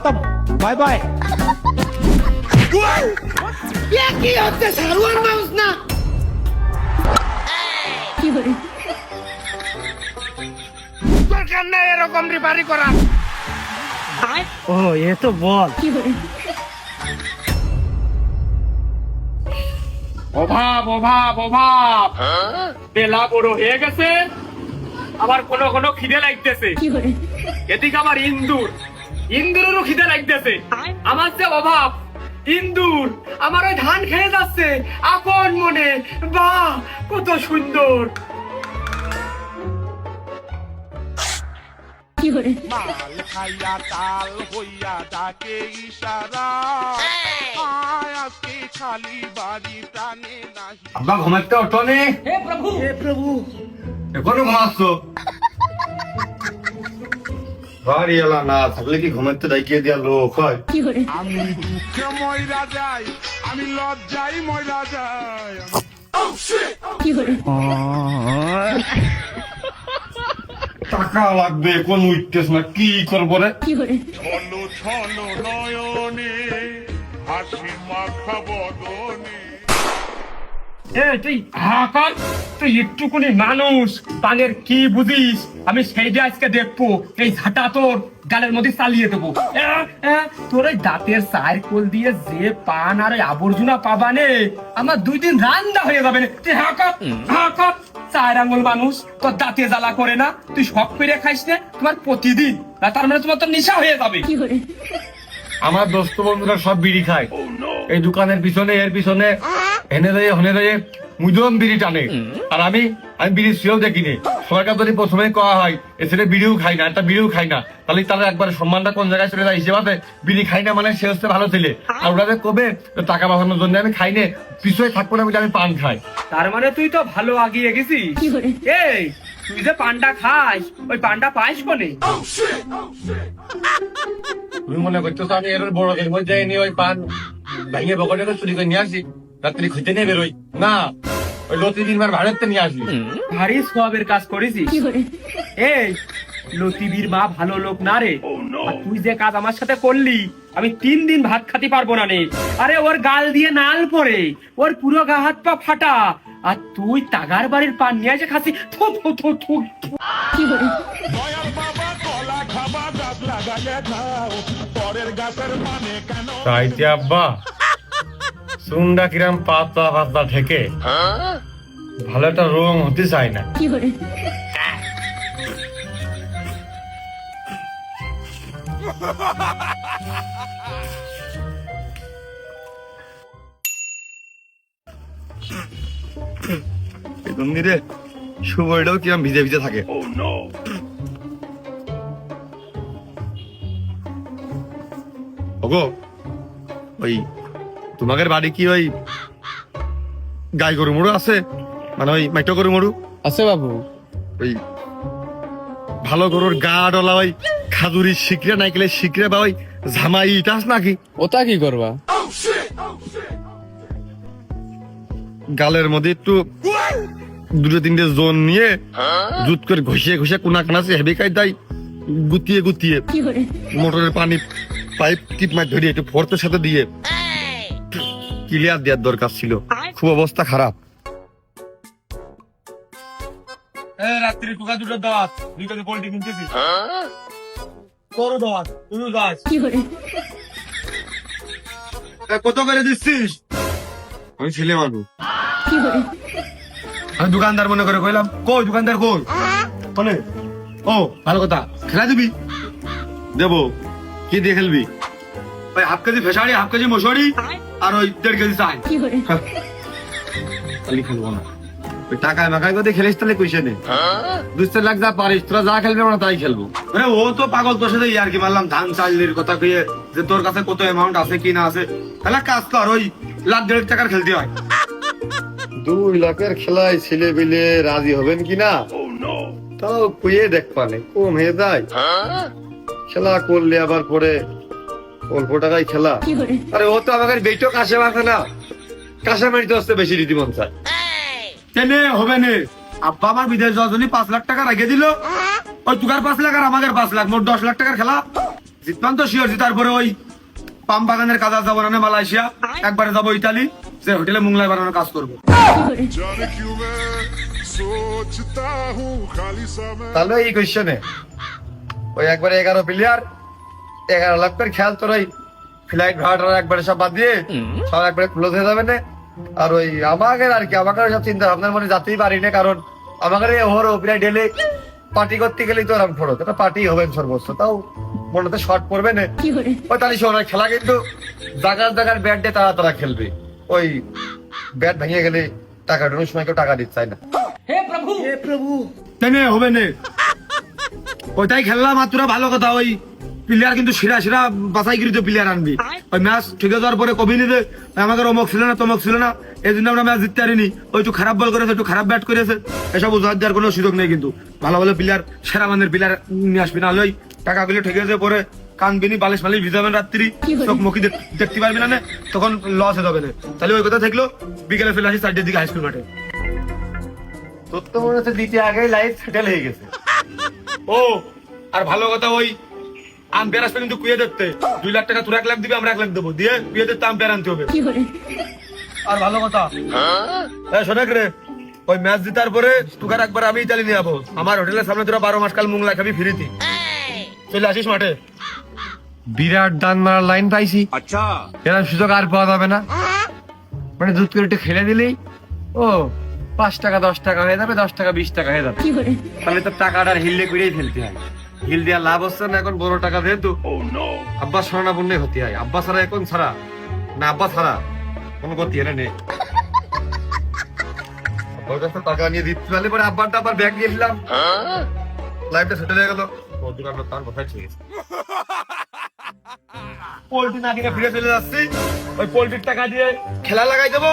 खत्म bye bye কি হচ্ছে সারওয়ার মাউস না দরকার নেই এরকম রিপারি করা ओ ये तो बॉल অভাব অভাব অভাব বেলা বড় হয়ে গেছে আবার কোনো কোনো খিদে লাগতেছে এদিকে আবার ইন্দুরেরও খিদে লাগতেছে আমার যে অভাব ইন্দুর আমার ওই ধান খেয়ে যাচ্ছে আপন মনে বাহ কত সুন্দর মাল খাইয়া তাল হইয়া ডাকে ইশারা আয় আজকে খালি বাড়ি টানে নাহি আব্বা ঘুমাতে ওঠো নে हे प्रभु এখনো ঘুমাচ্ছ বাড়ি এলা না থাকলে কি ঘুমাতে ডাকিয়ে দিয়া লোক হয় আমি দুঃখে ময়রা যাই আমি লজ্জাই ময়রা যাই টাকা লাগবে কোন উঠতেছ না কি করবো রে ছলো ছলো নয়নে হাসি মাখা বদনে তুই হাকার তুই একটুকুনি মানুষ পানের কি বুঝিস আমি সেইটা আজকে দেখবো এই ঝাঁটা তোর গালের মধ্যে চালিয়ে দেবো তোর ওই দাঁতের চায়ের কোল দিয়ে যে পান আর ওই আবর্জনা পাবানে আমার 2 দিন রান্না হয়ে যাবে তুই হাকার চায়ের আঙুল মানুষ তোর দাঁতে জ্বালা করে না তুই শখ করে খাইস না তোমার প্রতিদিন তার মানে তোমার তো নেশা হয়ে যাবে আমার দোস্ত বন্ধুরা সব বিড়ি খায় এই দোকানের পিছনে এর পিছনে এনে দেয় হনে দেয় মুজন বিড়ি টানে আর আমি বিড়ি শুয়েও দেখিনি সবার কাছে যদি প্রথমে কওয়া হয় এ ছেলে বিড়িও খাই না একটা বিড়িও খাই না তাহলে তাদের একবার সম্মানটা কোন জায়গায় চলে যায় হিসেবে বিড়ি খাই না মানে সে হচ্ছে ভালো ছেলে আর ওরা যে কবে টাকা বাঁচানোর জন্য আমি খাই না পিছনে থাকবো না আমি পান খাই তার মানে তুই তো ভালো আগিয়ে গেছিস এই তুই যে পান্ডা খাস ওই পান্ডা পাইস কোনে তুমি মনে করছো আমি এর বড় এর মধ্যে নিয়ে ওই পান ভাঙিয়ে বকনে করে চুরি করে নিয়ে আসি রাত্রি খুঁজতে নিয়ে বেরোই না ওই লতি দিনবার ভাড়াতে নিয়ে আসি ভারী সবের কাজ করেছিস এই লতিবীর মা ভালো লোক না রে আর তুই যে কাজ আমার সাথে করলি আমি 3 দিন ভাত খেতে পারবো না রে আরে ওর গাল দিয়ে নাল পড়ে ওর পুরো গা হাত পা ফাটা আর তুই তাগার বাড়ির পান নিয়ে এসে খাসি থু থু থু থু দয়াল বাবা কলা খাবা গাছ লাগালে খাও পরের গাছের মানে কেন তাইতে আব্বা সুন্ডা কিরাম পাতলা পাতলা থেকে ভালো একটা রং হতে চায় না রে সুবলটাও কিরম ভিজে ভিজে থাকে ওগো ওই তোমাদের বাড়ি কি ওই গাই গরু মরু আছে মানে ওই মাইটো গরু মরু আছে বাবু ওই ভালো গরুর গা ডলা ওই খাজুরি শিকরে নাইকেলে শিকরে বা ওই ঝামাই ইটাস নাকি ওটা কি করবা গালের মধ্যে একটু 2-3টে জোন নিয়ে জুত করে ঘষিয়ে ঘষিয়ে কোনা কানাচে হেভি কাই দেয় গুতিয়ে গুতিয়ে মোটরের পানি পাইপ টিপ মাছ ধরিয়ে একটু ফোর্থের সাথে দিয়ে ক্লিয়ার দেওয়ার দরকার ছিল খুব অবস্থা খারাপ রাত্রি টুকা দুটো দাঁত দুটো পোল্ট্রি কিনতেছি করো দাঁত তুই দাঁত কত করে দিচ্ছিস আমি ছেলে মানুষ আমি দোকানদার মনে করে কইলাম কই দোকানদার কই কোনে ও ভালো কথা খেলা দিবি দেবো কি দিয়ে খেলবি ওই 1/2 কেজি ফেসাড়ি 1/2 কেজি মশারি আর ওই 1.5 কেজি চাই খালি খেলবো না ওই টাকায় মাকায় করে খেলিস তাহলে কইসে নে 2-4 লাখ যা পারিস তোরা যা খেলবি আমরা তাই খেলবো আরে ও তো পাগল তোর সাথে ইয়ার কি মারলাম ধান চালের কথা কইয়ে যে তোর কাছে কত অ্যামাউন্ট আছে কি না আছে তাহলে কাজ কর ওই 1.5 টাকার খেলতে হয় 2 লাখের খেলায় ছেলে বিলে রাজি হবেন কিনা তাও কুয়ে দেখ পানে কম হয়ে যায় খেলা করলে আবার পরে অল্প টাকায় খেলা আরে ও তো আমাকে বেটো কাশে মাখে না কাশে মারিতে হচ্ছে বেশি রীতি মন চায় কেনে হবে নে আব্বা আমার বিদেশ যাওয়ার জন্য 5 লাখ টাকা রেখে দিল ওই তুকার 5 লাখ আর আমাদের 5 লাখ মোট 10 লাখ টাকার খেলা জিতমান তো শিওর, তারপরে ওই পাম বাগানের কাজ যাবো না মালয়েশিয়া, একবারে যাবো ইতালি, যে হোটেলে মুংলাই বানানোর কাজ করবো। जाने क्यों मैं सोचता हूँ खाली समय তাহলে এই কোয়েশ্চেনে ওই একবারে 11 প্লেয়ার 11 লাখ করে খেয়াল, তোর ওই ফ্লাইট ভাড়াটা একবারে সব বাদ দিয়ে সব একবারে ক্লোজ হয়ে যাবে না। আর ওই আমাকে আর কি, আমাকে সব চিন্তা ভাবনার মনে যাতেই পারি না, কারণ আমাকে ওভার প্রায় ডেলে পার্টি করতে গেলেই তো ওরকম খরচ, একটা পার্টি হবে সর্বোচ্চ, তাও মনে শর্ট পড়বে না। ওই তাহলে শোনা খেলা কিন্তু জায়গার জায়গার ব্যাট দিয়ে তারা তারা খেলবে, ওই ব্যাট ভেঙে গেলে টাকা ডোনের সময় কেউ টাকা দিতে চায় না। হে প্রভু তাই না, হবে না, ওইটাই খেললাম। আর তোরা ভালো কথা, ওই প্লেয়ার কিন্তু সেরা সেরা বাছাই করি তো প্লেয়ার আনবি। ওই ম্যাচ ঠিক যাওয়ার পরে কবি নিতে আমাদের অমুক ছিল না তমক ছিল না, এই জন্য আমরা ম্যাচ জিততে পারিনি। ওই একটু খারাপ বল করেছে, একটু খারাপ ব্যাট করেছে, এসব উজাহার দেওয়ার কোনো সুযোগ নেই। কিন্তু ভালো ভালো প্লেয়ার, সেরা মানের প্লেয়ার নিয়ে আসবি, না হলে টাকাগুলো ঠেকে যেতে পরে কানবিনি বালিশ মালিশ ভিজাবেন রাত্রি, চোখ মুখি দেখতে পারবি না, তখন লস হয়ে যাবে না। তাহলে ওই কথা থাকলো, বিকেলে ফেলে আসি 4টার দিকে হাই স্কুল মাঠে। তোর তো মনে হচ্ছে দ্বিতীয় আগেই লাইফ সেটেল হয়ে গেছে। ও আর ভালো কথা, ওই আম্পায়ার আসবে কিন্তু কুয়ে দেখতে, 2 লাখ টাকা তোর 1 লাখ দিবি, আমরা 1 লাখ দেবো, দিয়ে কুয়ে দেখতে আম্পায়ার আনতে হবে। আর ভালো কথা, শোনাক রে, ওই ম্যাচ জিতার পরে তোকে একবার আমি ইতালি নিয়ে যাবো, আমার হোটেলের সামনে তোরা 12 মাস কাল মুংলা খাবি ফ্রিতি, চলে আসিস মাঠে। বিরাট দান মারার লাইন পাইছি। আচ্ছা, এরকম সুযোগ আর পাওয়া যাবে না। মানে দুধ করে একটু খেলে দিলেই ও 5 টাকা 10 টাকা হয়ে যাবে, 10 টাকা 20 টাকা হয়ে যাবে। তাহলে তো টাকাটা হিললে করেই ফেলতে হয়, হিল দেওয়ার লাভ হচ্ছে না। এখন বড় টাকা যেহেতু আব্বা ছাড়া বন্যে ক্ষতি হয়, আব্বা ছাড়া এখন ছাড়া না, আব্বা ছাড়া কোনো ক্ষতি হয় না। ওর কাছে টাকা নিয়ে দিতে পারলে পরে আব্বারটা আবার ব্যাগ দিয়ে দিলাম, লাইফটা সেটেল হয়ে গেল। ওর দোকান তার কথাই ঠিক আছে। পোল্ট্রি না কিনে ফিরে চলে যাচ্ছি, ওই পোল্ট্রির টাকা দিয়ে খেলা লাগাই দেবো,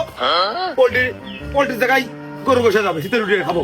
পোল্ট্রির জায়গায় গরু বসে যাবে, শীতের রুটি খাবো।